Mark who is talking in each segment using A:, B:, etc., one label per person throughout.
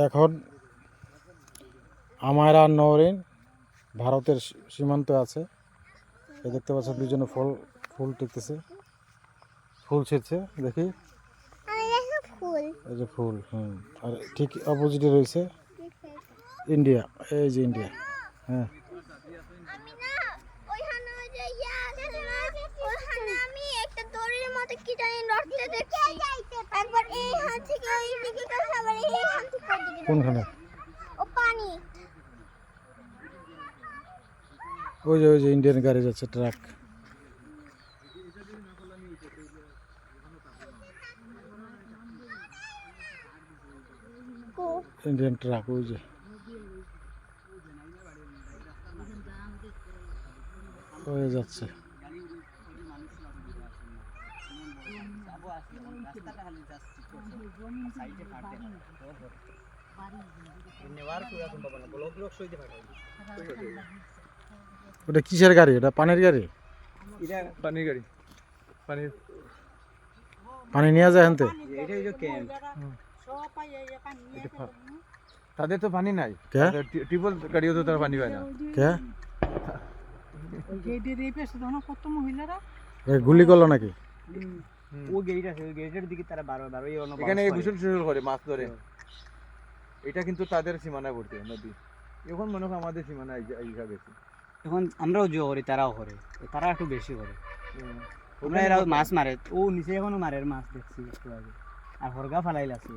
A: এখন আমায়রা আর নওরিন ভারতের সীমান্তে আছে। এই দেখতে পাচ্ছ দুজনে ফুল টিকতেছে, ফুল ছিঁড়ছে। দেখি এই যে ফুল। আর ঠিক অপোজিটে রয়েছে ইন্ডিয়া। এই যে ইন্ডিয়া। হ্যাঁ, কোনখানে? ওই যে ইন্ডিয়ান গাড়ি যাচ্ছে, ট্রাক। ইন্ডিয়ান ট্রাক ওই যে হয়ে যাচ্ছে। ওটা কিসের গাড়ি? এটা পানির গাড়ি?
B: পানির গাড়ি,
A: পানি নিয়ে যায় আনতে।
B: তাদের তো পানি নাই, টিউবওয়েল গাড়িও তো তারা পানি পায় না।
A: গুলি করলো নাকি?
B: এখানে গোসল করে মাছ ধরে। এটা কিন্তু তাদের সীমানায় পড়ছে নদী। এখন মনে হয় আমাদের সীমানায় হিসাবে
C: এখন আমরাও জো করি, তারাও করে, তারা একটু বেশি করে। আমরা এরা মাছ মারে, ও নিচে এখনো মারে মাছ, দেখছি একটু আগে। আর হরগা ফালাইল আছে।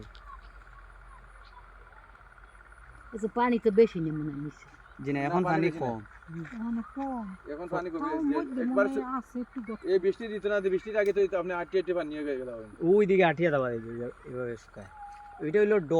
D: পানি তো বেশি নেই মনে হয় নিচে।
C: জি না, এখন পানি কম।
B: এখন পানি কমে একবার এই বৃষ্টি দিত না, বৃষ্টির আগে তো আপনি আটটি পানি হয়ে গেল।
C: ওই দিকে আটিয়া দেওয়া এভাবে শুকায়। ওইটা হইলো ড